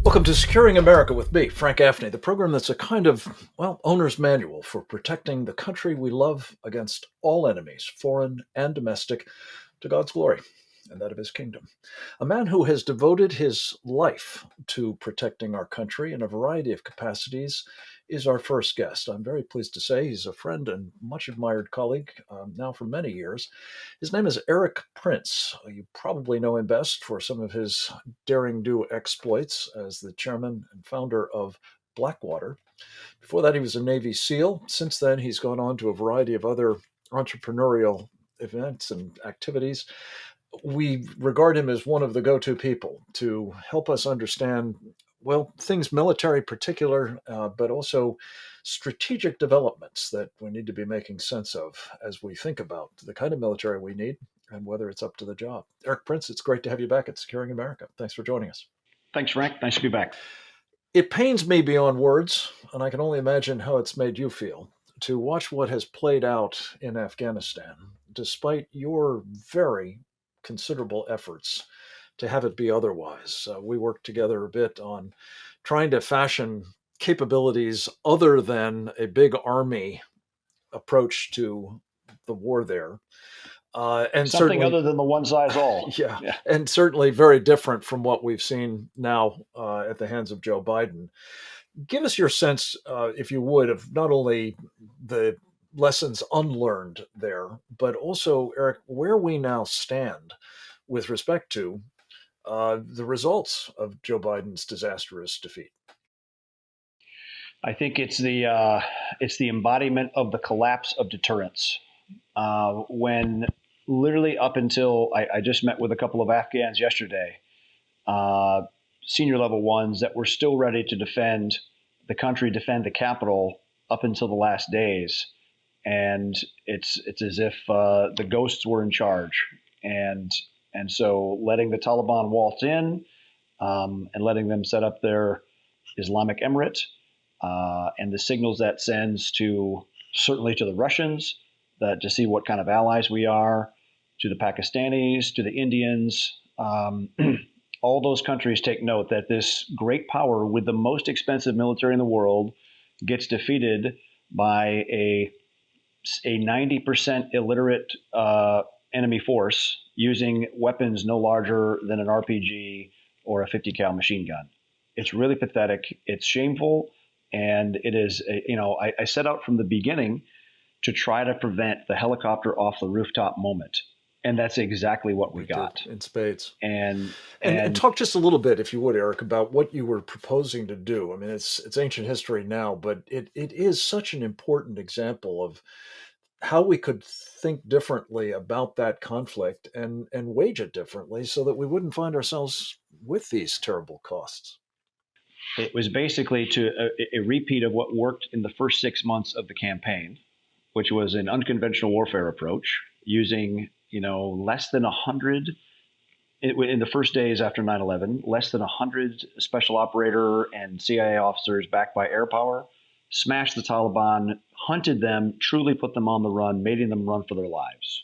Welcome to Securing America with me, Frank Gaffney, the program that's a kind of, owner's manual for protecting the country we love against all enemies, foreign and domestic, to God's glory and that of his kingdom. A man who has devoted his life to protecting our country in a variety of capacities is our first guest. I'm very pleased to say he's a friend and much admired colleague now for many years. His name is Erik Prince. You probably know him best for some of his daring do exploits as the chairman and founder of Blackwater. Before that, he was a Navy SEAL. Since then, he's gone on to a variety of other entrepreneurial events and activities. We regard him as one of the go-to people to help us understand, things military particular, but also strategic developments that we need to be making sense of as we think about the kind of military we need and whether it's up to the job. Erik Prince, it's great to have you back at Securing America. Thanks for joining us. Thanks, Frank. Nice to be back. It pains me beyond words, and I can only imagine how it's made you feel, to watch what has played out in Afghanistan, despite your very considerable efforts to have it be otherwise. We worked together a bit on trying to fashion capabilities other than a big army approach to the war there. And something other than the one size all. Yeah, and certainly very different from what we've seen now at the hands of Joe Biden. Give us your sense, if you would, of not only the lessons unlearned there, but also, Erik, where we now stand with respect to the results of Joe Biden's disastrous defeat. I think it's the embodiment of the collapse of deterrence. When literally up until I just met with a couple of Afghans yesterday, senior level ones that were still ready to defend the country, defend the capital up until the last days. And it's as if the ghosts were in charge. And so letting the Taliban waltz in and letting them set up their Islamic Emirate and the signals that sends to certainly to the Russians that to see what kind of allies we are, to the Pakistanis, to the Indians. All those countries take note that this great power with the most expensive military in the world gets defeated by a 90% illiterate enemy force using weapons no larger than an RPG or a 50 cal machine gun. It's really pathetic. It's shameful. And it is, I set out from the beginning to try to prevent the helicopter off the rooftop moment. And that's exactly what we got in spades. And talk just a little bit, if you would, Erik, about what you were proposing to do. I mean, it's ancient history now, but it is such an important example of how we could think differently about that conflict and wage it differently so that we wouldn't find ourselves with these terrible costs. It was basically a repeat of what worked in the first 6 months of the campaign, which was an unconventional warfare approach using, less than 100 in the first days after 9/11, less than 100 special operator and CIA officers backed by air power, smashed the Taliban, hunted them, truly put them on the run, making them run for their lives.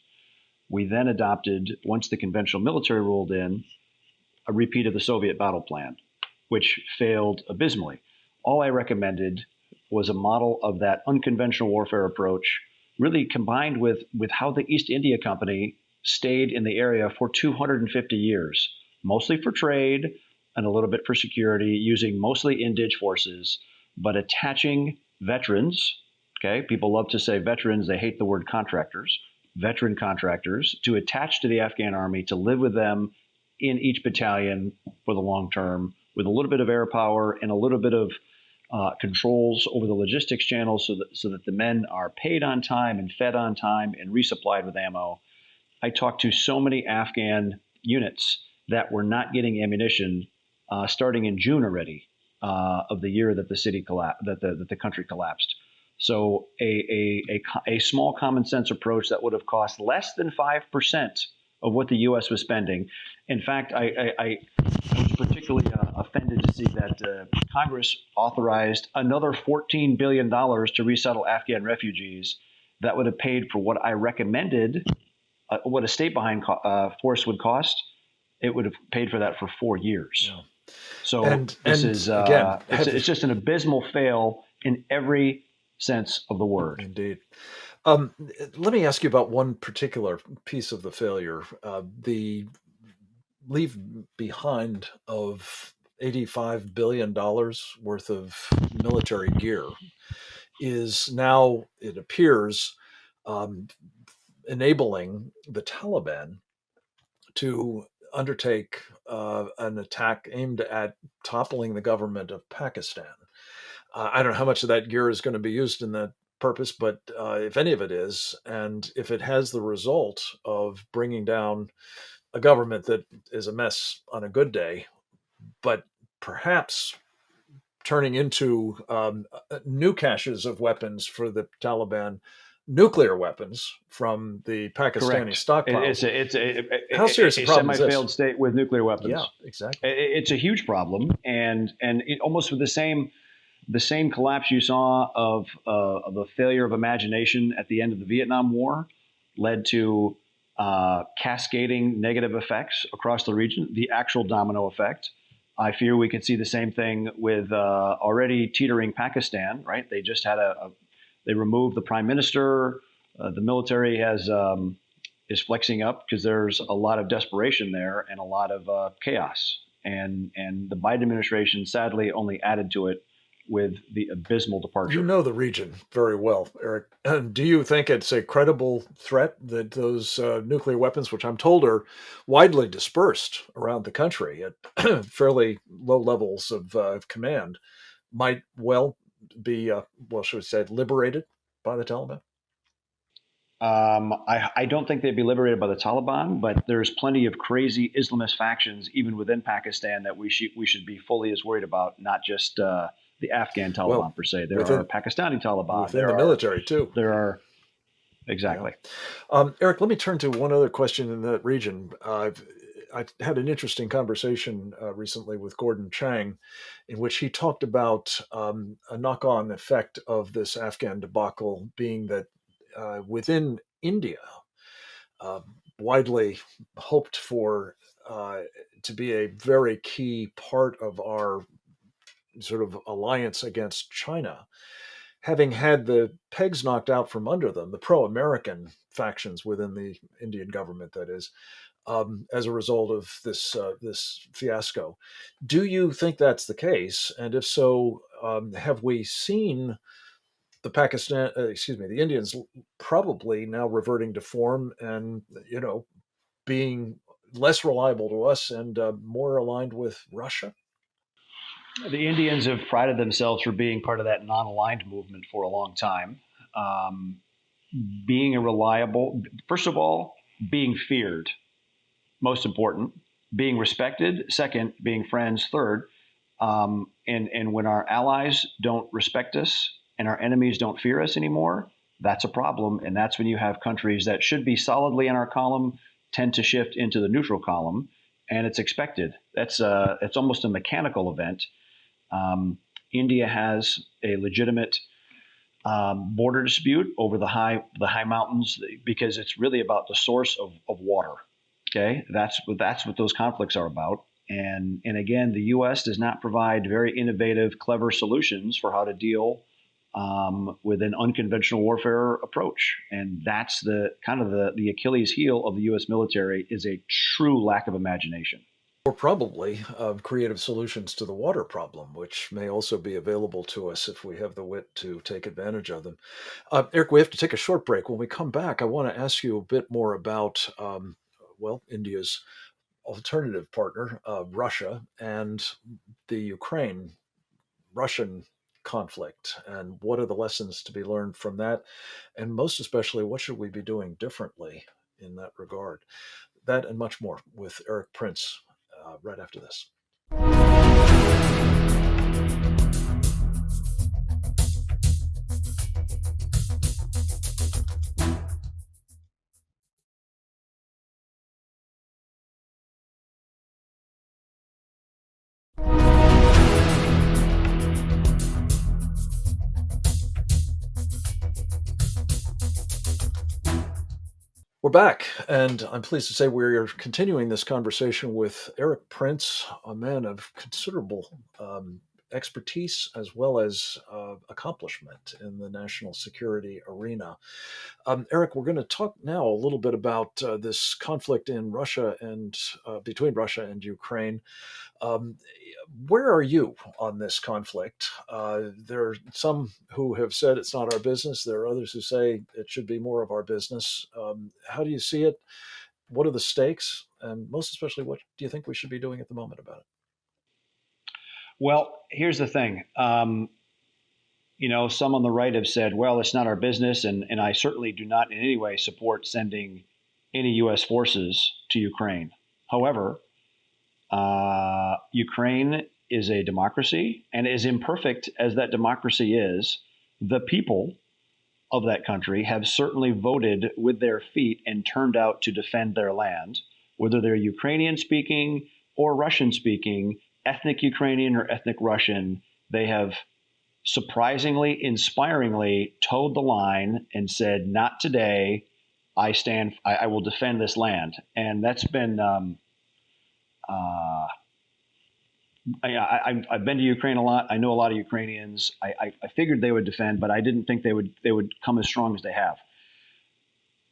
We then adopted, once the conventional military rolled in, a repeat of the Soviet battle plan, which failed abysmally. All I recommended was a model of that unconventional warfare approach, really combined with how the East India Company stayed in the area for 250 years, mostly for trade and a little bit for security, using mostly indige forces, but attaching veterans. Okay, people love to say veterans, they hate the word contractors, veteran contractors, to attach to the Afghan army, to live with them in each battalion for the long term, with a little bit of air power and a little bit of controls over the logistics channels so that the men are paid on time and fed on time and resupplied with ammo. I talked to so many Afghan units that were not getting ammunition starting in June already of the year that the city collapsed, that the country collapsed. So a small common sense approach that would have cost less than 5% of what the U.S. was spending. In fact, I was particularly offended to see that Congress authorized another $14 billion to resettle Afghan refugees that would have paid for what I recommended, what a state-behind force would cost. It would have paid for that for 4 years. So this And is again, it's just an abysmal fail in every sense of the word. indeed. Um, Let me ask you about one particular piece of the failure. The leave behind of $85 billion worth of military gear is now, it appears, um, enabling the Taliban to undertake an attack aimed at toppling the government of Pakistan. I don't know how much of that gear is going to be used in that purpose, but if any of it is, and if it has the result of bringing down a government that is a mess on a good day, but perhaps turning into new caches of weapons for the Taliban, nuclear weapons from the Pakistani Correct. stockpiles. It's How serious a a problem is semi-failed this? state with nuclear Yeah, weapons. exactly. It's a huge problem, and almost with the same collapse you saw of the failure of imagination at the end of the Vietnam War led to cascading negative effects across the region, the actual domino effect. I fear we could see the same thing with already teetering Pakistan, right? They just had they removed the prime minister. The military is flexing up because there's a lot of desperation there and a lot of chaos. And the Biden administration sadly only added to it with the abysmal You departure. know the region very well, Eric. Do you think it's a credible threat that those nuclear weapons, which I'm told are widely dispersed around the country at fairly low levels of command, might well be, well, should we say, liberated by the Taliban? I don't think they'd be liberated by the Taliban, but there's plenty of crazy Islamist factions even within Pakistan that we should be fully as worried about, not just the Afghan Well, Taliban per se. There are within Pakistani Taliban. within the military too. There are Yeah. exactly. Eric, let me turn to one other question in that region. I had an interesting conversation recently with Gordon Chang, in which he talked about a knock on effect of this Afghan debacle being that within India, uh, widely hoped for to be a very key part of our sort of alliance against China, having had the pegs knocked out from under them, the pro American factions within the Indian government, that is, as a result of this fiasco. Do you think that's the case? And if so, have we seen the Indians probably now reverting to form and being less reliable to us and more aligned with Russia? The Indians have prided themselves for being part of that non-aligned movement for a long time. Um, Being a reliable, first of all, being feared, most important, being respected, second, being friends, third. And when our allies don't respect us and our enemies don't fear us anymore, that's a problem. And that's when you have countries that should be solidly in our column tend to shift into the neutral column, and it's expected. It's almost a mechanical event. Um, India has a legitimate border dispute over the high mountains because it's really about the source of water. Okay, that's what those conflicts are about. And again, the U.S. does not provide very innovative, clever solutions for how to deal with an unconventional warfare approach. And that's the kind of the Achilles heel of the U.S. military is a true lack of imagination. Or probably creative solutions to the water problem, which may also be available to us if we have the wit to take advantage of them. Eric, we have to take a short break. When we come back, I want to ask you a bit more about, well, India's alternative partner, Russia, and the Ukraine Russian conflict, and what are the lessons to be learned from that? And most especially, what should we be doing differently in that regard? That and much more with Erik Prince right after this. We're back, and I'm pleased to say we're continuing this conversation with Erik Prince, a man of considerable expertise as well as accomplishment in the national security arena. Erik, we're going to talk now a little bit about this conflict in Russia and between Russia and Ukraine. Um, where are you on this conflict? There are some who have said it's not our business. There are others who say it should be more of our business. How do you see it? What are the stakes? And most especially, what do you think we should be doing at the moment about it? Well, here's the thing. Some on the right have said, well, it's not our business. And I certainly do not in any way support sending any U.S. forces to Ukraine. However, Ukraine is a democracy, and as imperfect as that democracy is, the people of that country have certainly voted with their feet and turned out to defend their land, whether they're Ukrainian speaking or Russian speaking, ethnic Ukrainian or ethnic Russian. They have surprisingly, inspiringly toed the line and said, "Not today. I will defend this land." And that's been. I've been to Ukraine a lot. I know a lot of Ukrainians. I figured they would defend, but I didn't think they would come as strong as they have.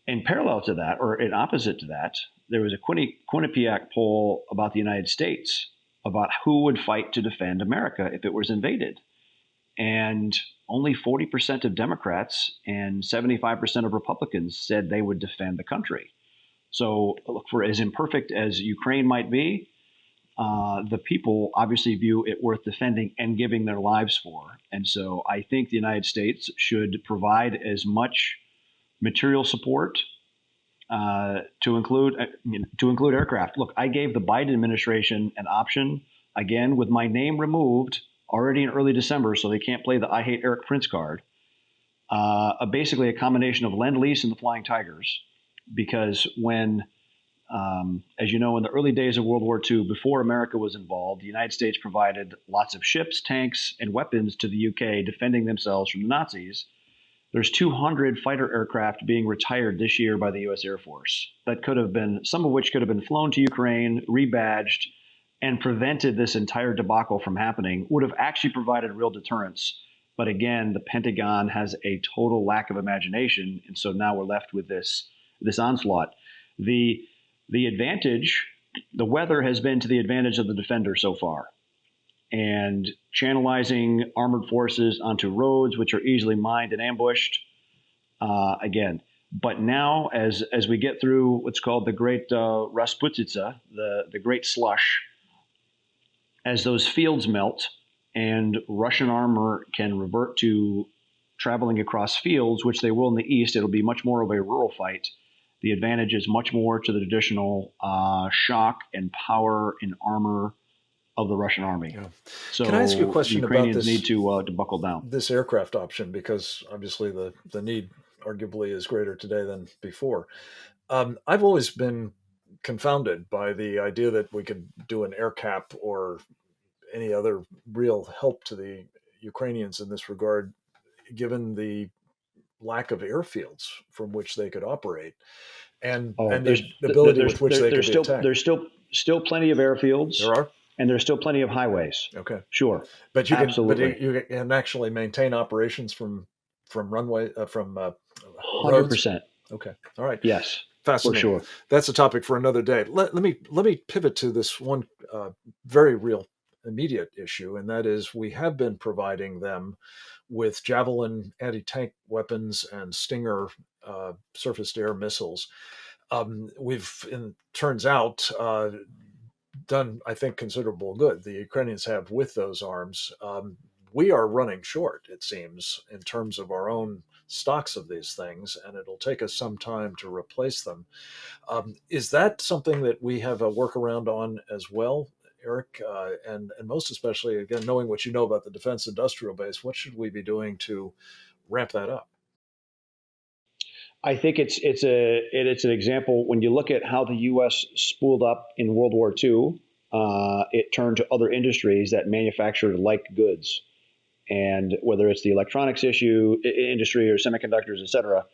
In parallel to that, or in opposite to that, there was a Quinnipiac poll about the United States about who would fight to defend America if it was invaded. And only 40% of Democrats and 75% of Republicans said they would defend the country. So, look, for as imperfect as Ukraine might be, the people obviously view it worth defending and giving their lives for. And so I think the United States should provide as much material support to include aircraft. Look, I gave the Biden administration an option, again, with my name removed already in early December, so they can't play the I Hate Erik Prince card. Basically a combination of Lend-Lease and the Flying Tigers, because when, as you know, in the early days of World War II, before America was involved, the United States provided lots of ships, tanks, and weapons to the UK defending themselves from the Nazis. There's 200 fighter aircraft being retired this year by the U.S. Air Force that could have been, some of which could have been flown to Ukraine, rebadged, and prevented this entire debacle from happening, would have actually provided real deterrence. But again, the Pentagon has a total lack of imagination, and so now we're left with this onslaught. The advantage, the weather has been to the advantage of the defender so far. And channelizing armored forces onto roads, which are easily mined and ambushed, again. But now, as we get through what's called the Great Rasputitsa, the Great Slush, as those fields melt and Russian armor can revert to traveling across fields, which they will in the east, it'll be much more of a rural fight. The advantage is much more to the traditional shock and power and armor of the Russian army. Yeah. So Can I ask you a the question about Ukrainians this? need to buckle down. This aircraft option, because obviously the need arguably is greater today than before. I've always been confounded by the idea that we could do an air cap or any other real help to the Ukrainians in this regard, given the lack of airfields from which they could operate and Oh, the ability with which they could be attacked. there's still plenty of airfields, There are. and there's still plenty of highways. Okay. Sure, But absolutely, you can actually maintain operations from runway from roads. 100%. Okay, all right, Yes, for fascinating. sure. That's a topic for another day. Let me pivot to this one very real immediate issue, and that is we have been providing them with Javelin anti-tank weapons and Stinger surface-to-air missiles. We've, turns out, done, I think, considerable good. The Ukrainians have with those arms. We are running short, it seems, in terms of our own stocks of these things, and it'll take us some time to replace them. Is that something that we have a workaround on as well, Erik? And most especially, again, knowing what you know about the defense industrial base, what should we be doing to ramp that up? I think it's an example when you look at how the U.S. spooled up in World War II. It turned to other industries that manufactured like goods, and whether it's the electronics industry or semiconductors, et cetera,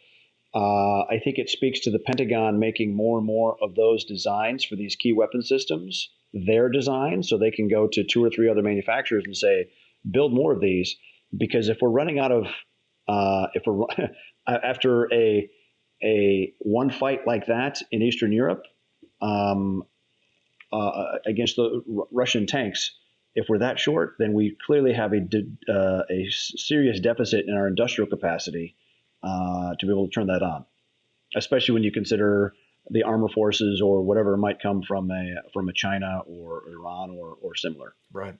I think it speaks to the Pentagon making more and more of those designs for these key weapon systems their design, so they can go to two or three other manufacturers and say, build more of these. Because if we're running out of, if we're after a one fight like that in Eastern Europe against the Russian tanks, if we're that short, then we clearly have a serious deficit in our industrial capacity to be able to turn that on, especially when you consider the armor forces or whatever might come from a China or Iran or similar. Right.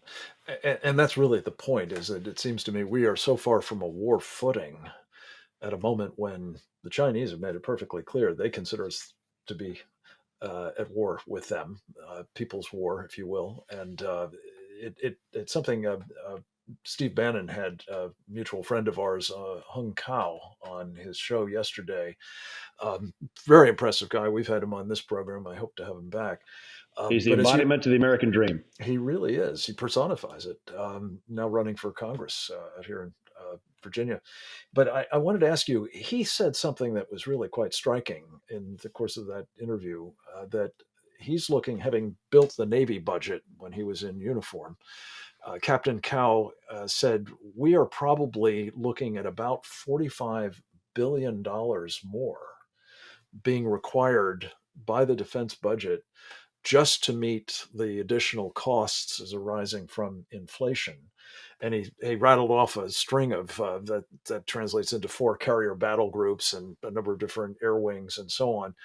And that's really the point, is that it seems to me we are so far from a war footing at a moment when the Chinese have made it perfectly clear they consider us to be at war with them, people's war, if you will. And it's something Steve Bannon had a mutual friend of ours, Hung Kao, on his show yesterday. Very impressive guy. We've had him on this program. I hope to have him back. He's the embodiment of the American dream. He really is. He personifies it. Now running for Congress out here in Virginia. But I wanted to ask you, he said something that was really quite striking in the course of that interview, that he's looking, having built the Navy budget when he was in uniform. Captain Cow said, we are probably looking at about $45 billion more being required by the defense budget just to meet the additional costs as arising from inflation. And he rattled off a string of that translates into 4 carrier battle groups and a number of different air wings and so on.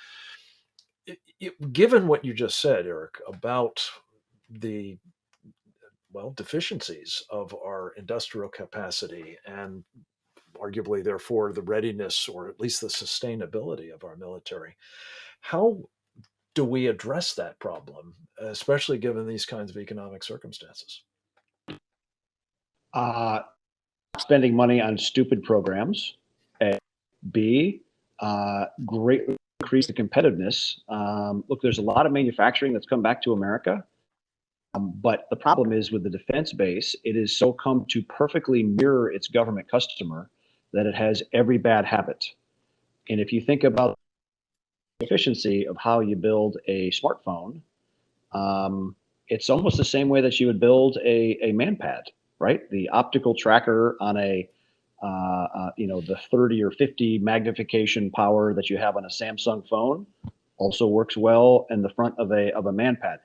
Given what you just said, Erik, about the deficiencies of our industrial capacity and arguably, therefore, the readiness or at least the sustainability of our military, how do we address that problem, especially given these kinds of economic circumstances? Spending money on stupid programs. A. B. Greatly increase the competitiveness. Look, there's a lot of manufacturing that's come back to America. But the problem is with the defense base, it is so come to perfectly mirror its government customer that it has every bad habit. And if you think about the efficiency of how you build a smartphone, it's almost the same way that you would build a manpad, right? The optical tracker on the 30 or 50 magnification power that you have on a Samsung phone also works well in the front of a manpad.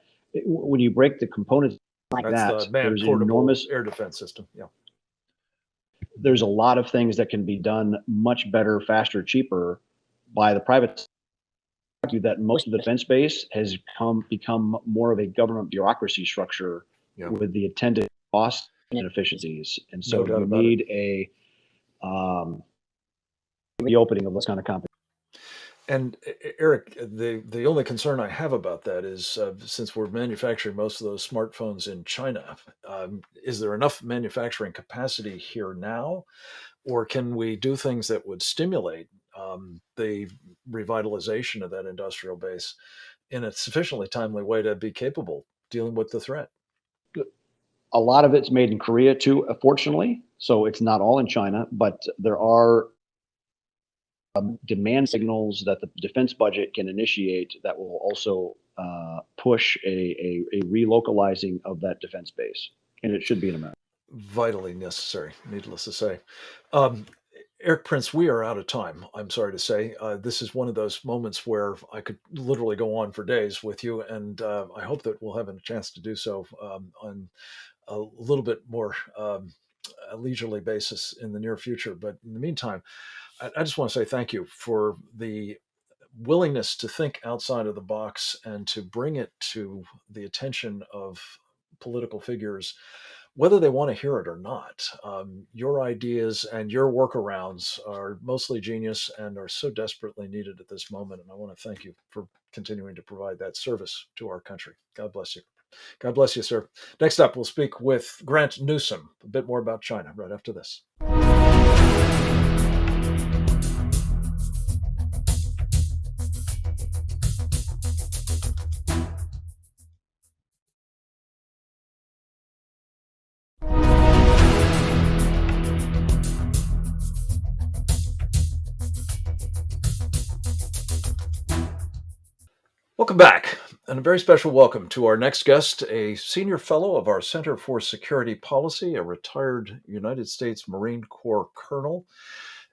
When you break the components like That's that, the there's enormous air defense system. Yeah. There's a lot of things that can be done much better, faster, cheaper by the private sector. That most of the defense base has become more of a government bureaucracy structure with the attendant costs and inefficiencies. And so you need a reopening of this kind of competition. And Erik, the only concern I have about that is since we're manufacturing most of those smartphones in China, is there enough manufacturing capacity here now, or can we do things that would stimulate the revitalization of that industrial base in a sufficiently timely way to be capable dealing with the threat? A lot of it's made in Korea too, fortunately. So it's not all in China, but there are demand signals that the defense budget can initiate that will also push a relocalizing of that defense base. And it should be in America. Vitally necessary, needless to say. Erik Prince, we are out of time, I'm sorry to say. This is one of those moments where I could literally go on for days with you, and I hope that we'll have a chance to do so on a little bit more a leisurely basis in the near future. But in the meantime, I just want to say thank you for the willingness to think outside of the box and to bring it to the attention of political figures, whether they want to hear it or not. Your ideas and your workarounds are mostly genius and are so desperately needed at this moment. And I want to thank you for continuing to provide that service to our country. God bless you. God bless you, sir. Next up, we'll speak with Grant Newsham, a bit more about China right after this. Welcome back, and a very special welcome to our next guest, a senior fellow of our Center for Security Policy, a retired United States Marine Corps colonel,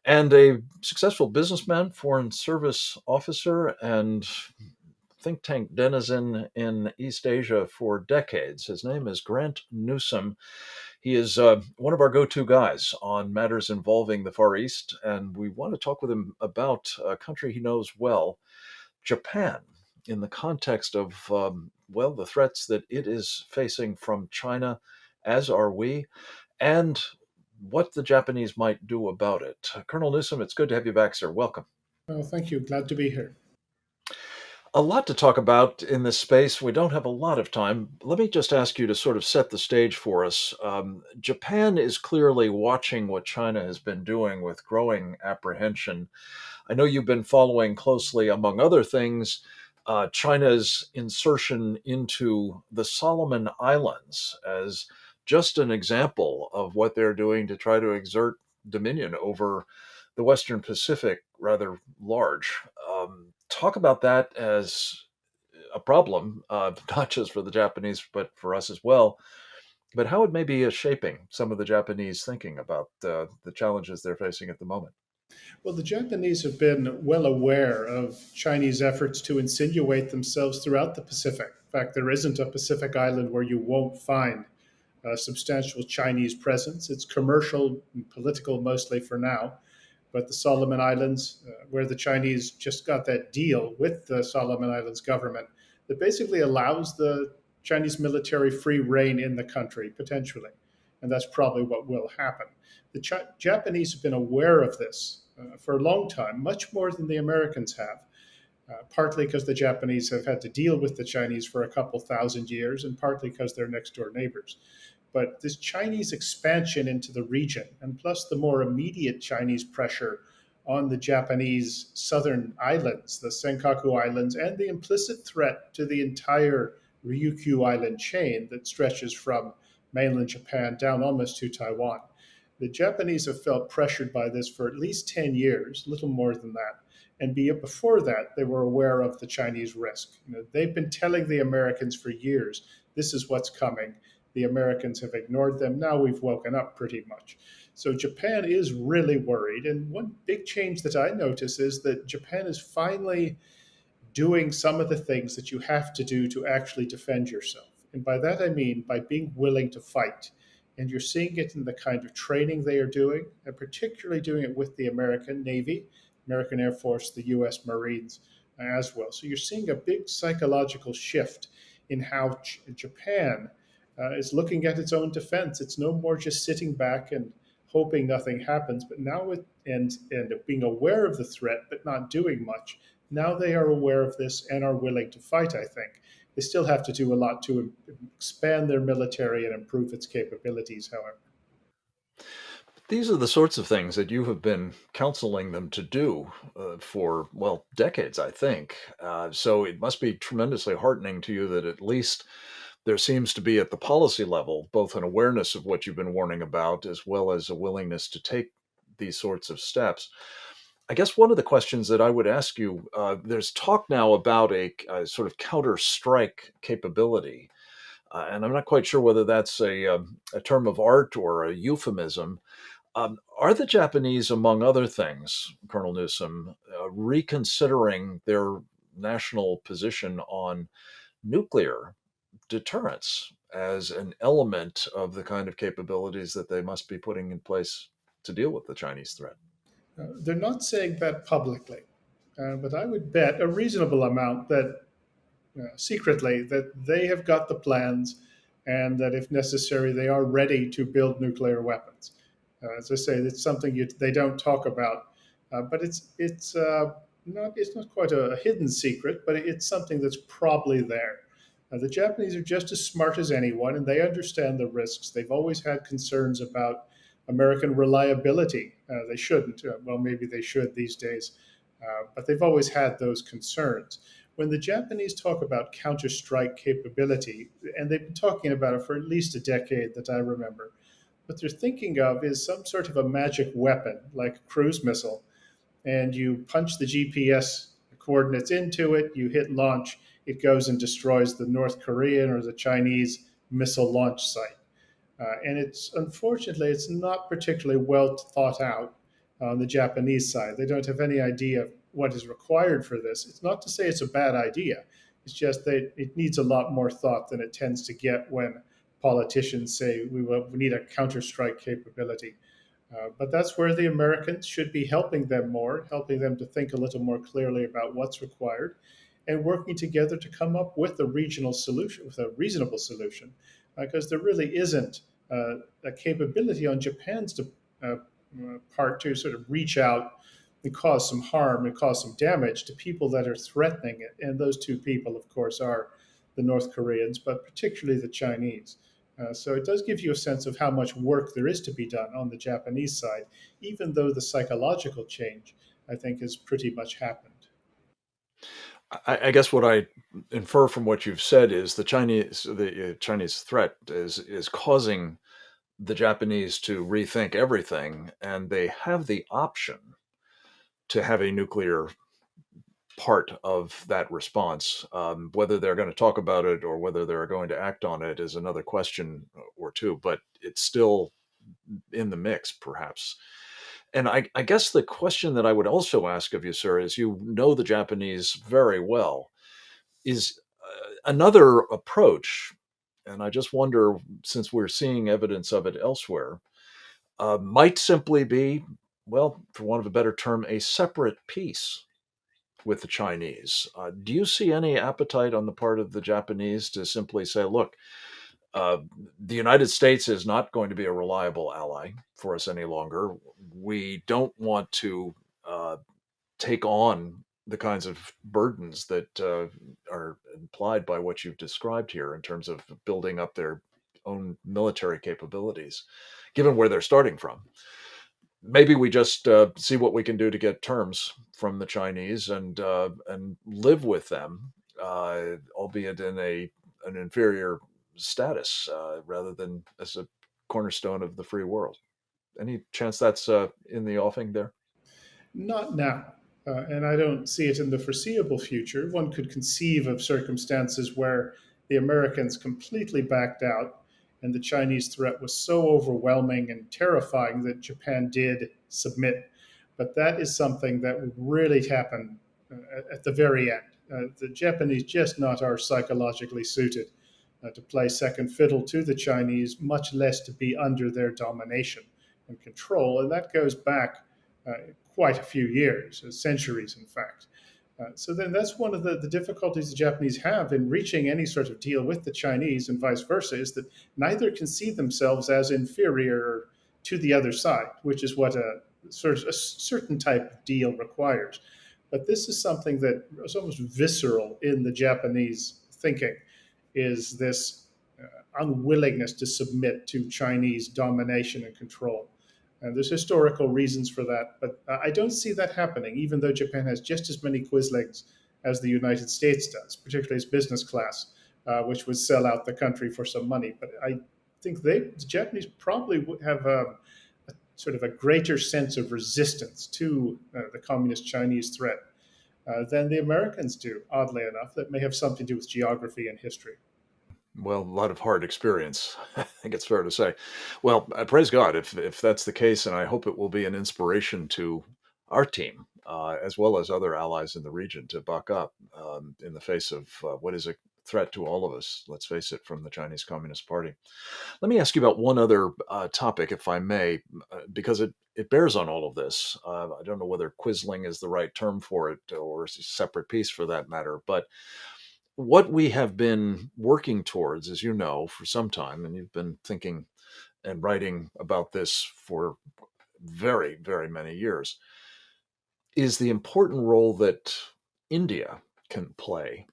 and a successful businessman, foreign service officer, and think tank denizen in East Asia for decades. His name is Grant Newsham. He is one of our go to guys on matters involving the Far East, and we want to talk with him about a country he knows well, Japan, in the context of, well, the threats that it is facing from China, as are we, and what the Japanese might do about it. Colonel Newsom, it's good to have you back, sir. Welcome. Oh, thank you. Glad to be here. A lot to talk about in this space. We don't have a lot of time. Let me just ask you to sort of set the stage for us. Japan is clearly watching what China has been doing with growing apprehension. I know you've been following closely, among other things, China's insertion into the Solomon Islands as just an example of what they're doing to try to exert dominion over the Western Pacific, rather large. Talk about that as a problem, not just for the Japanese, but for us as well. But how it may be shaping some of the Japanese thinking about the challenges they're facing at the moment. Well, the Japanese have been well aware of Chinese efforts to insinuate themselves throughout the Pacific. In fact, there isn't a Pacific island where you won't find a substantial Chinese presence. It's commercial and political mostly for now. But the Solomon Islands, where the Chinese just got that deal with the Solomon Islands government that basically allows the Chinese military free reign in the country, potentially. And that's probably what will happen. The Japanese have been aware of this for a long time, much more than the Americans have, partly because the Japanese have had to deal with the Chinese for a couple thousand years, and partly because they're next door neighbors. But this Chinese expansion into the region, and plus the more immediate Chinese pressure on the Japanese southern islands, the Senkaku Islands, and the implicit threat to the entire Ryukyu Island chain that stretches from mainland Japan down almost to Taiwan. The Japanese have felt pressured by this for at least 10 years, little more than that. And before that, they were aware of the Chinese risk. They've been telling the Americans for years, this is what's coming. The Americans have ignored them. Now we've woken up pretty much. So Japan is really worried. And one big change that I notice is that Japan is finally doing some of the things that you have to do to actually defend yourself. And by that I mean by being willing to fight. And you're seeing it in the kind of training they are doing, and particularly doing it with the American Navy, American Air Force, the US Marines as well. So you're seeing a big psychological shift in how Japan is looking at its own defense. It's no more just sitting back and hoping nothing happens, but now and being aware of the threat, but not doing much. Now they are aware of this and are willing to fight, I think. They still have to do a lot to expand their military and improve its capabilities, however. These are the sorts of things that you have been counseling them to do for, well, decades, I think. So it must be tremendously heartening to you that at least there seems to be at the policy level both an awareness of what you've been warning about as well as a willingness to take these sorts of steps. I guess one of the questions that I would ask you, there's talk now about a sort of counter strike capability. And I'm not quite sure whether that's a term of art or a euphemism. Are the Japanese, among other things, Colonel Newsom, reconsidering their national position on nuclear deterrence as an element of the kind of capabilities that they must be putting in place to deal with the Chinese threat? They're not saying that publicly, but I would bet a reasonable amount that secretly that they have got the plans and that if necessary, they are ready to build nuclear weapons. As I say, it's something they don't talk about, but it's not quite a hidden secret, but it's something that's probably there. The Japanese are just as smart as anyone, and they understand the risks. They've always had concerns about American reliability. They shouldn't. Well, maybe they should these days, but they've always had those concerns. When the Japanese talk about counter-strike capability, and they've been talking about it for at least a decade that I remember, what they're thinking of is some sort of a magic weapon, like a cruise missile, and you punch the GPS coordinates into it, you hit launch, it goes and destroys the North Korean or the Chinese missile launch site. And it's unfortunately it's not particularly well thought out on the Japanese side. They don't have any idea what is required for this. It's not to say it's a bad idea. It's just that it needs a lot more thought than it tends to get when politicians say we need a counter-strike capability. But that's where the Americans should be helping them more, helping them to think a little more clearly about what's required, and working together to come up with a regional solution, with a reasonable solution, because there really isn't a capability on Japan's part to sort of reach out and cause some harm and cause some damage to people that are threatening it. And those two people, of course, are the North Koreans, but particularly the Chinese. So it does give you a sense of how much work there is to be done on the Japanese side, even though the psychological change, I think, has pretty much happened. I guess what I infer from what you've said is the Chinese threat is causing the Japanese to rethink everything, and they have the option to have a nuclear part of that response. Whether they're going to talk about it or whether they're going to act on it is another question or two, but it's still in the mix, perhaps. And I guess the question that I would also ask of you, sir, is you know the Japanese very well, is another approach. And I just wonder, since we're seeing evidence of it elsewhere, might simply be, well, for want of a better term, a separate peace with the Chinese. Do you see any appetite on the part of the Japanese to simply say, look, uh, the United States is not going to be a reliable ally for us any longer. We don't want to uh, take on the kinds of burdens that are implied by what you've described here in terms of building up their own military capabilities, given where they're starting from. Maybe we just see what we can do to get terms from the Chinese and live with them, albeit in an inferior status rather than as a cornerstone of the free world. Any chance that's in the offing there? Not now. And I don't see it in the foreseeable future. One could conceive of circumstances where the Americans completely backed out and the Chinese threat was so overwhelming and terrifying that Japan did submit. But that is something that would really happen at the very end. The Japanese just not are psychologically suited to play second fiddle to the Chinese, much less to be under their domination and control. And that goes back uh, quite a few years, centuries, in fact. So then that's one of the difficulties the Japanese have in reaching any sort of deal with the Chinese and vice versa, is that neither can see themselves as inferior to the other side, which is what a certain type of deal requires. But this is something that is almost visceral in the Japanese thinking, is this unwillingness to submit to Chinese domination and control. And there's historical reasons for that, but I don't see that happening, even though Japan has just as many Quislings as the United States does, particularly as business class, which would sell out the country for some money. But I think the Japanese probably would have a sort of a greater sense of resistance to the communist Chinese threat than the Americans do, oddly enough. That may have something to do with geography and history. Well, a lot of hard experience, I think it's fair to say. Well, praise God if that's the case, and I hope it will be an inspiration to our team as well as other allies in the region to buck up in the face of what is a threat to all of us. Let's face it, from the Chinese Communist Party. Let me ask you about one other topic, if I may, because it bears on all of this. I don't know whether quisling is the right term for it or a separate piece for that matter, but what we have been working towards, as you know, for some time, and you've been thinking and writing about this for very, very many years, is the important role that India can play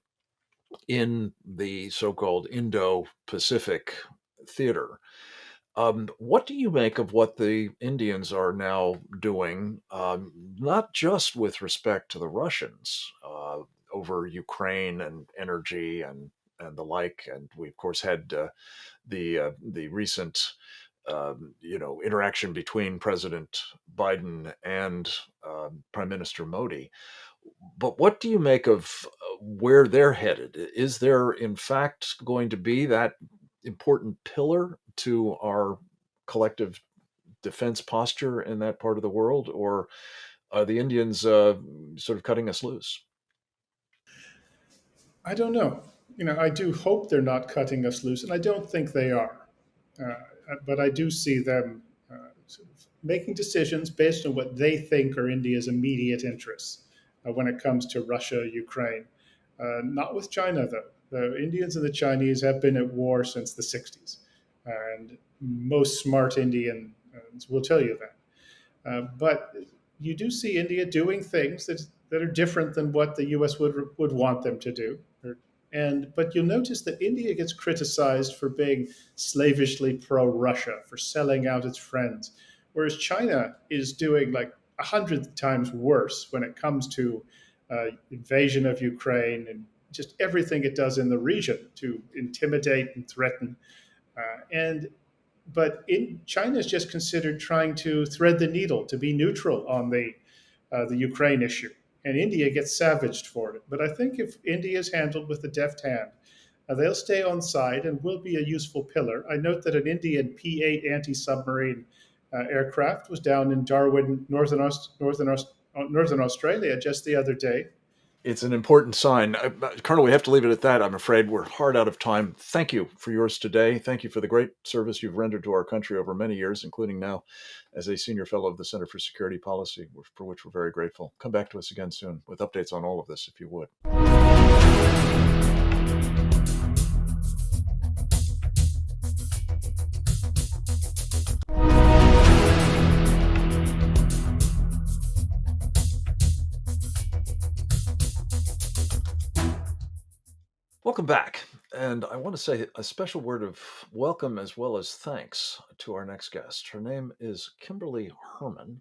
in the so called Indo Pacific theater. What do you make of what the Indians are now doing, not just with respect to the Russians over Ukraine and energy and the like? And we, of course, had the recent interaction between President Biden and Prime Minister Modi. But what do you make of where they're headed? Is there, in fact, going to be that important pillar to our collective defense posture in that part of the world, or are the Indians sort of cutting us loose? I don't know. I do hope they're not cutting us loose, and I don't think they are. Uh, but I do see them sort of making decisions based on what they think are India's immediate interests when it comes to Russia, Ukraine. Not with China, though. The Indians and the Chinese have been at war since the 60s, and most smart Indians will tell you that. But you do see India doing things that are different than what the U.S. would want them to do. But you'll notice that India gets criticized for being slavishly pro-Russia, for selling out its friends, whereas China is doing like 100 times worse when it comes to invasion of Ukraine and just everything it does in the region to intimidate and threaten. And but China is just considered trying to thread the needle to be neutral on the Ukraine issue, and India gets savaged for it. But I think if India is handled with a deft hand, they'll stay on side and will be a useful pillar. I note that an Indian P-8 anti-submarine aircraft was down in Darwin, Northern Australia, just the other day. It's an important sign. Colonel, we have to leave it at that, I'm afraid. We're hard out of time. Thank you for yours today. Thank you for the great service you've rendered to our country over many years, including now as a senior fellow of the Center for Security Policy, for which we're very grateful. Come back to us again soon with updates on all of this, if you would. Welcome back. And I want to say a special word of welcome as well as thanks to our next guest. Her name is Kimberly Hermann.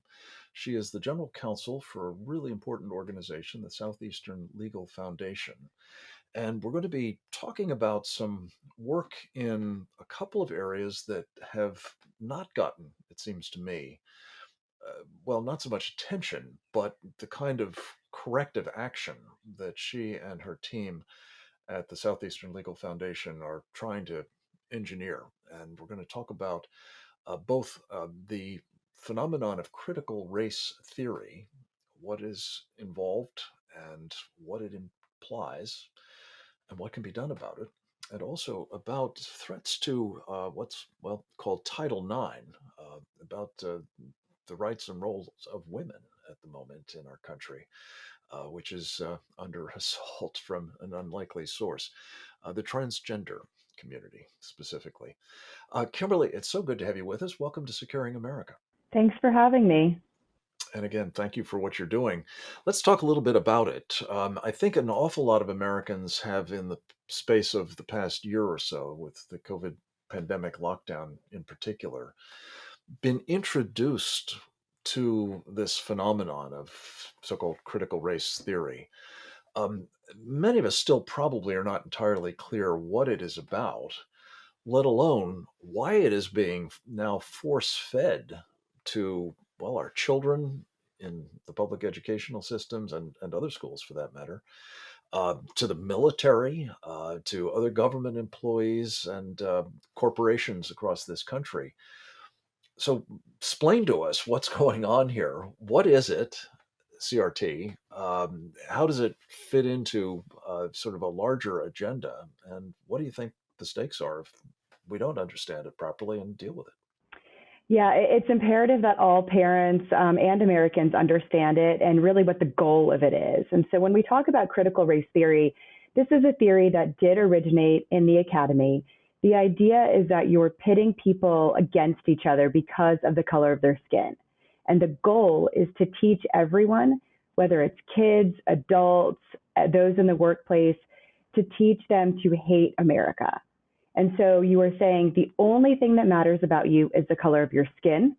She is the general counsel for a really important organization, the Southeastern Legal Foundation. And we're going to be talking about some work in a couple of areas that have not gotten, it seems to me, well, not so much attention, but the kind of corrective action that she and her team at the Southeastern Legal Foundation are trying to engineer. And we're going to talk about both the phenomenon of critical race theory, what is involved and what it implies, and what can be done about it, and also about threats to what's well called Title IX, about the rights and roles of women at the moment in our country, which is under assault from an unlikely source, the transgender community specifically. Kimberly, it's so good to have you with us. Welcome to Securing America. Thanks for having me. And again, thank you for what you're doing. Let's talk a little bit about it. I think an awful lot of Americans have, in the space of the past year or so, with the COVID pandemic lockdown in particular, been introduced to this phenomenon of so-called critical race theory. Um, Many of us still probably are not entirely clear what it is about, let alone why it is being now force-fed to, well, our children in the public educational systems and other schools for that matter, to the military, to other government employees and corporations across this country. So explain to us what's going on here. What is it, CRT? How does it fit into sort of a larger agenda? And what do you think the stakes are if we don't understand it properly and deal with it? Yeah, it's imperative that all parents and Americans understand it and really what the goal of it is. And so when we talk about critical race theory, this is a theory that did originate in the academy. The idea is that you're pitting people against each other because of the color of their skin. And the goal is to teach everyone, whether it's kids, adults, those in the workplace, to teach them to hate America. And so you are saying the only thing that matters about you is the color of your skin.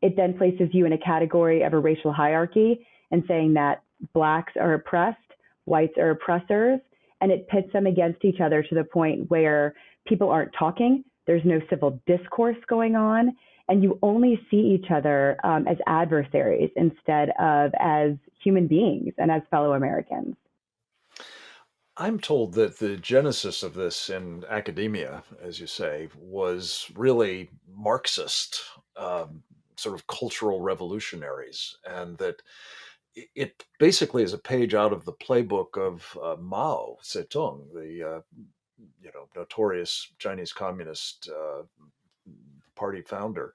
It then places you in a category of a racial hierarchy and saying that blacks are oppressed, whites are oppressors, and it pits them against each other to the point where people aren't talking, there's no civil discourse going on, and you only see each other as adversaries instead of as human beings and as fellow Americans. I'm told that the genesis of this in academia, as you say, was really Marxist, sort of cultural revolutionaries, and that it basically is a page out of the playbook of Mao Zedong, the notorious Chinese Communist Party founder.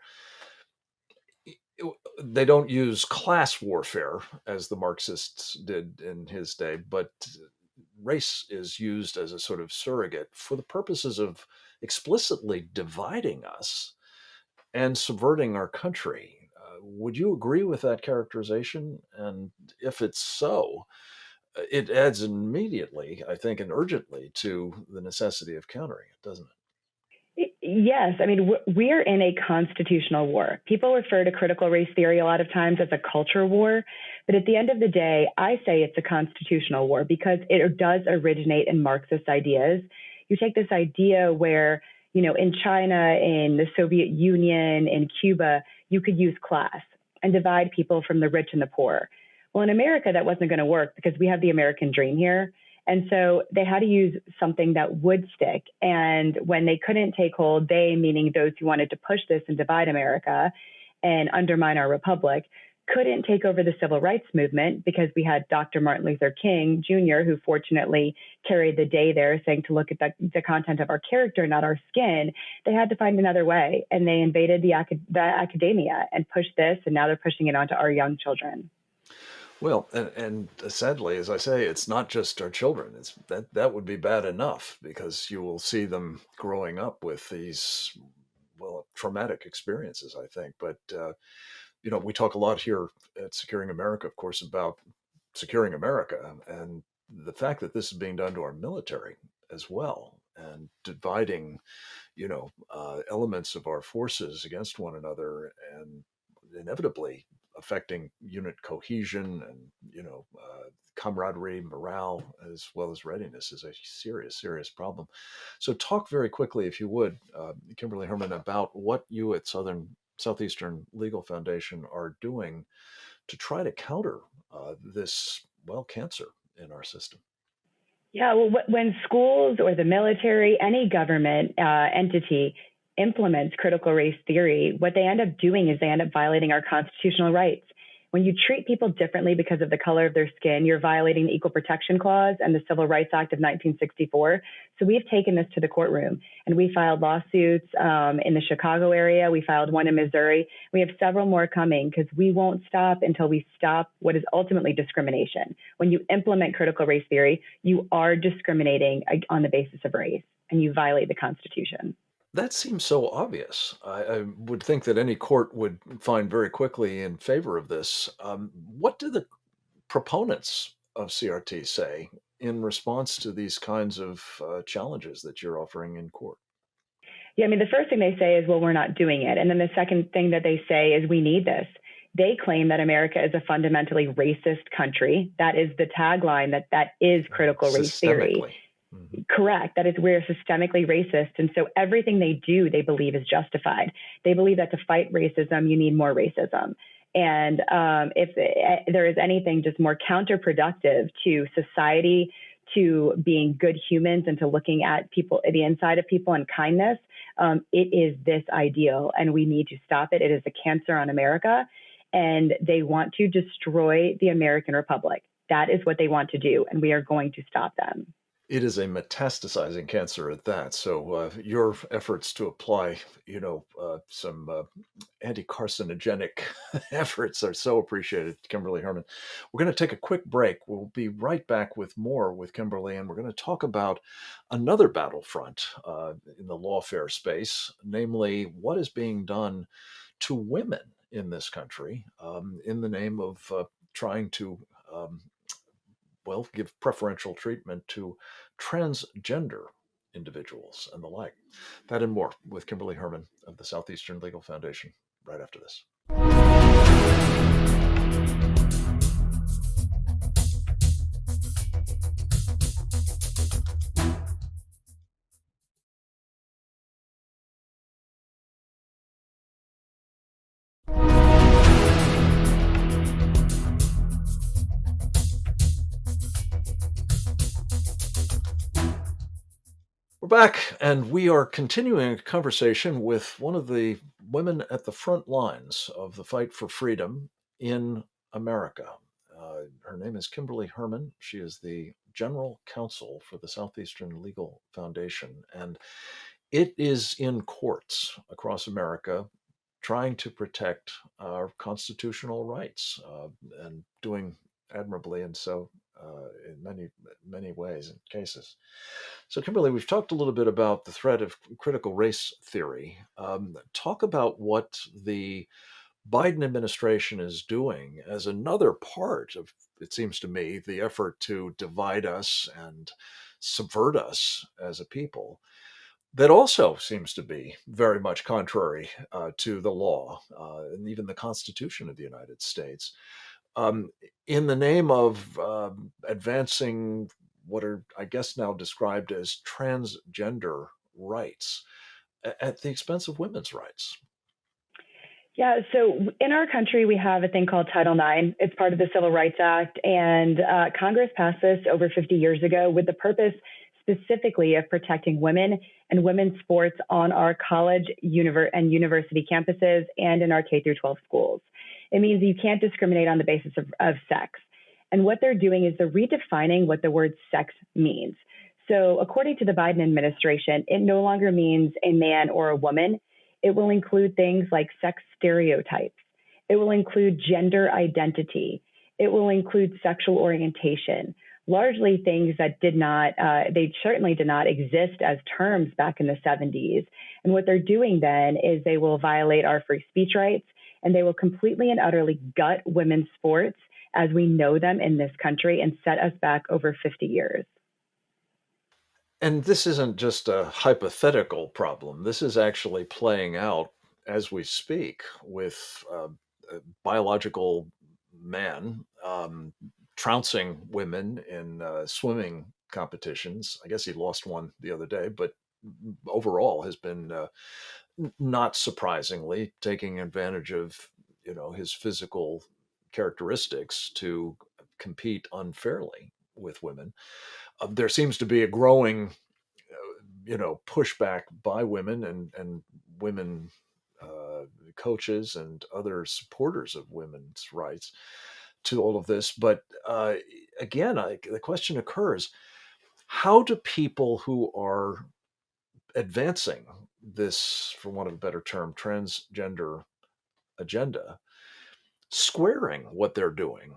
They don't use class warfare as the Marxists did in his day, but race is used as a sort of surrogate for the purposes of explicitly dividing us and subverting our country. Would you agree with that characterization? And if it's so, it adds immediately, I think, and urgently to the necessity of countering it, doesn't it? Yes, I mean, we're in a constitutional war. People refer to critical race theory a lot of times as a culture war, but at the end of the day, I say it's a constitutional war because it does originate in Marxist ideas. You take this idea where, in China, in the Soviet Union, in Cuba, you could use class and divide people from the rich and the poor. Well, in America, that wasn't going to work because we have the American dream here. And so they had to use something that would stick. And when they couldn't take hold, they, meaning those who wanted to push this and divide America and undermine our republic, couldn't take over the civil rights movement because we had Dr. Martin Luther King Jr., who fortunately carried the day there, saying to look at the content of our character, not our skin. They had to find another way. And they invaded the academia and pushed this. And now they're pushing it onto our young children. Well, and sadly, as I say, it's not just our children. It's that would be bad enough because you will see them growing up with these, well, traumatic experiences, I think. But we talk a lot here at Securing America, of course, about securing America, and the fact that this is being done to our military as well, and dividing, elements of our forces against one another, and inevitably affecting unit cohesion and camaraderie, morale, as well as readiness, is a serious, serious problem. So, talk very quickly, if you would, Kimberly Hermann, about what you at Southeastern Legal Foundation are doing to try to counter this cancer in our system. Yeah, well, when schools or the military, any government entity implements critical race theory, what they end up doing is they end up violating our constitutional rights. When you treat people differently because of the color of their skin, you're violating the Equal Protection Clause and the Civil Rights Act of 1964. So we've taken this to the courtroom, and we filed lawsuits in the Chicago area. We filed one in Missouri. We have several more coming because we won't stop until we stop what is ultimately discrimination. When you implement critical race theory, you are discriminating on the basis of race, and you violate the Constitution. That seems so obvious. I would think that any court would find very quickly in favor of this. What do the proponents of CRT say in response to these kinds of challenges that you're offering in court? Yeah, I mean, the first thing they say is, well, we're not doing it. And then the second thing that they say is, we need this. They claim that America is a fundamentally racist country. That is the tagline, that is critical race theory. Mm-hmm. Correct. That is, we're systemically racist. And so everything they do, they believe is justified. They believe that to fight racism, you need more racism. And if there is anything just more counterproductive to society, to being good humans and to looking at people, the inside of people, and kindness, it is this ideal, and we need to stop it. It is a cancer on America, and they want to destroy the American Republic. That is what they want to do, and we are going to stop them. It is a metastasizing cancer at that. So your efforts to apply, some anti-carcinogenic efforts are so appreciated, Kimberly Hermann. We're going to take a quick break. We'll be right back with more with Kimberly, and we're going to talk about another battlefront in the lawfare space, namely what is being done to women in this country in the name of trying to give preferential treatment to transgender individuals and the like. That and more with Kimberly Hermann of the Southeastern Legal Foundation right after this. We're back, and we are continuing a conversation with one of the women at the front lines of the fight for freedom in America. Her name is Kimberly Hermann. She is the General Counsel for the Southeastern Legal Foundation, and it is in courts across America trying to protect our constitutional rights and doing admirably, and so in many ways and cases. So, Kimberly, we've talked a little bit about the threat of critical race theory. Talk about what the Biden administration is doing as another part of, it seems to me, the effort to divide us and subvert us as a people. That also seems to be very much contrary to the law and even the Constitution of the United States. Um, in the name of advancing what are, I guess, now described as transgender rights at the expense of women's rights. Yeah, so in our country, we have a thing called Title IX. It's part of the Civil Rights Act, and Congress passed this over 50 years ago with the purpose specifically of protecting women and women's sports on our college and university campuses and in our K through 12 schools. It means you can't discriminate on the basis of sex. And what they're doing is they're redefining what the word sex means. So according to the Biden administration, it no longer means a man or a woman. It will include things like sex stereotypes. It will include gender identity. It will include sexual orientation, largely things that they certainly did not exist as terms back in the 70s. And what they're doing then is they will violate our free speech rights, and they will completely and utterly gut women's sports as we know them in this country and set us back over 50 years. And this isn't just a hypothetical problem. This is actually playing out as we speak with a biological man trouncing women in swimming competitions. I guess he lost one the other day, but overall has been not surprisingly taking advantage of his physical characteristics to compete unfairly with women. There seems to be a growing pushback by women and women coaches and other supporters of women's rights to all of this. But again, the question occurs: how do people who are advancing this, for want of a better term, transgender agenda, squaring what they're doing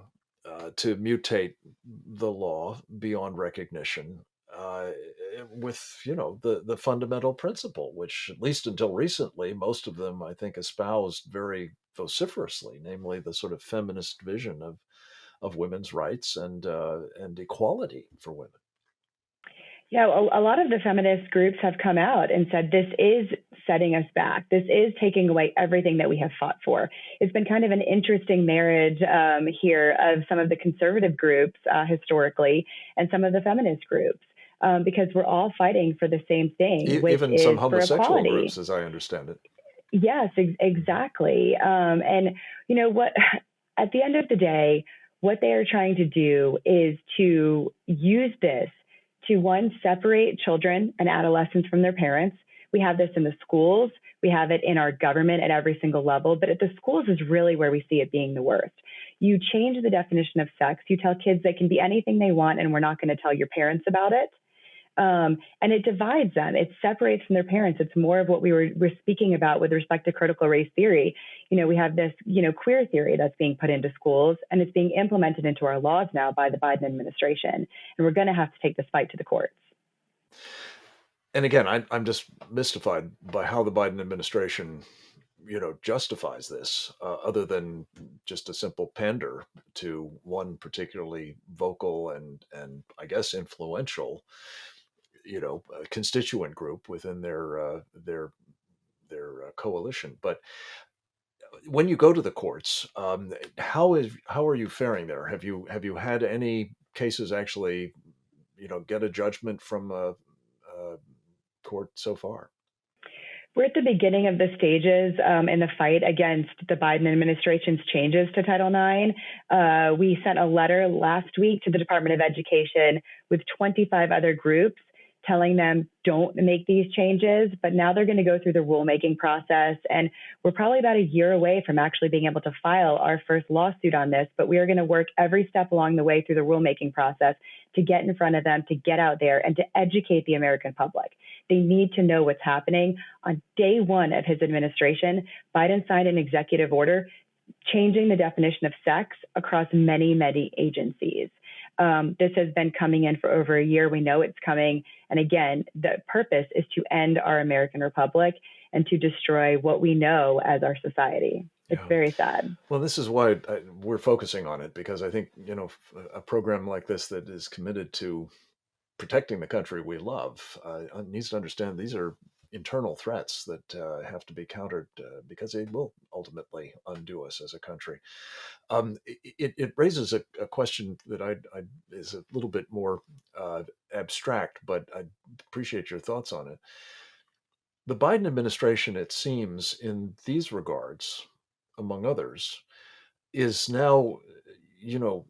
to mutate the law beyond recognition uh, with the fundamental principle, which at least until recently, most of them I think espoused very vociferously, namely the sort of feminist vision of women's rights and equality for women. Yeah, a lot of the feminist groups have come out and said this is setting us back. This is taking away everything that we have fought for. It's been kind of an interesting marriage here of some of the conservative groups historically and some of the feminist groups because we're all fighting for the same thing, which even is some for homosexual equality. groups, as I understand it. Yes, exactly. And you know what? At the end of the day, what they are trying to do is to use this to, one, separate children and adolescents from their parents. We have this in the schools. We have it in our government at every single level. But at the schools is really where we see it being the worst. You change the definition of sex. You tell kids they can be anything they want, and we're not going to tell your parents about it. And it divides them. It separates from their parents. It's more of what we're speaking about with respect to critical race theory. We have this, queer theory that's being put into schools, and it's being implemented into our laws now by the Biden administration. And we're going to have to take this fight to the courts. And again, I'm just mystified by how the Biden administration, justifies this, other than just a simple pander to one particularly vocal and I guess influential constituent group within their coalition. But when you go to the courts, how are you faring there? Have you had any cases actually, get a judgment from a court so far? We're at the beginning of the stages in the fight against the Biden administration's changes to Title IX. We sent a letter last week to the Department of Education with 25 other groups telling them don't make these changes, but now they're going to go through the rulemaking process. And we're probably about a year away from actually being able to file our first lawsuit on this, but we are going to work every step along the way through the rulemaking process to get in front of them, to get out there and to educate the American public. They need to know what's happening. On day one of his administration, Biden signed an executive order changing the definition of sex across many, many agencies. This has been coming in for over a year. We know it's coming. And again, the purpose is to end our American Republic and to destroy what we know as our society. It's very sad. Well, this is why we're focusing on it, because I think, a program like this that is committed to protecting the country we love needs to understand these are internal threats that have to be countered because they will ultimately undo us as a country. It raises a question that I is a little bit more abstract, but I appreciate your thoughts on it. The Biden administration, it seems, in these regards, among others, is now, you know,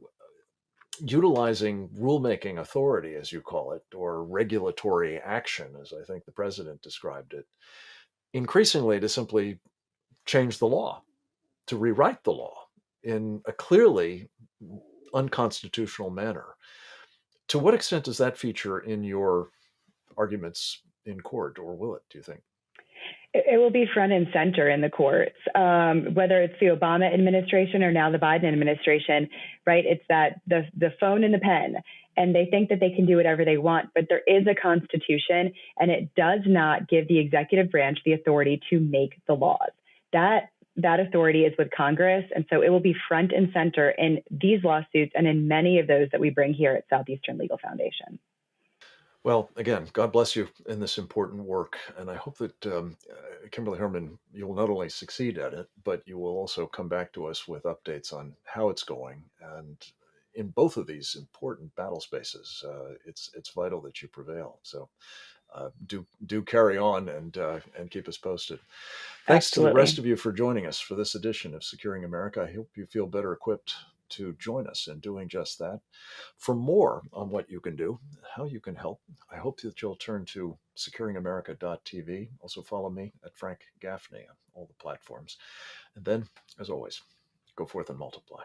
utilizing rulemaking authority, as you call it, or regulatory action, as I think the president described it, increasingly to simply change the law, to rewrite the law in a clearly unconstitutional manner. To what extent does that feature in your arguments in court, or will it, do you think? It will be front and center in the courts, whether it's the Obama administration or now the Biden administration, right? It's that the phone and the pen, and they think that they can do whatever they want, but there is a constitution, and it does not give the executive branch the authority to make the laws. That authority is with Congress, and so it will be front and center in these lawsuits and in many of those that we bring here at Southeastern Legal Foundation. Well, again, God bless you in this important work. And I hope that, Kimberly Hermann, you will not only succeed at it, but you will also come back to us with updates on how it's going. And in both of these important battle spaces, it's vital that you prevail. So do carry on and keep us posted. Thanks to the Absolutely. rest of you for joining us for this edition of Securing America. I hope you feel better equipped to join us in doing just that. For more on what you can do, how you can help, I hope that you'll turn to securingamerica.tv. Also follow me at Frank Gaffney on all the platforms. And then, as always, go forth and multiply.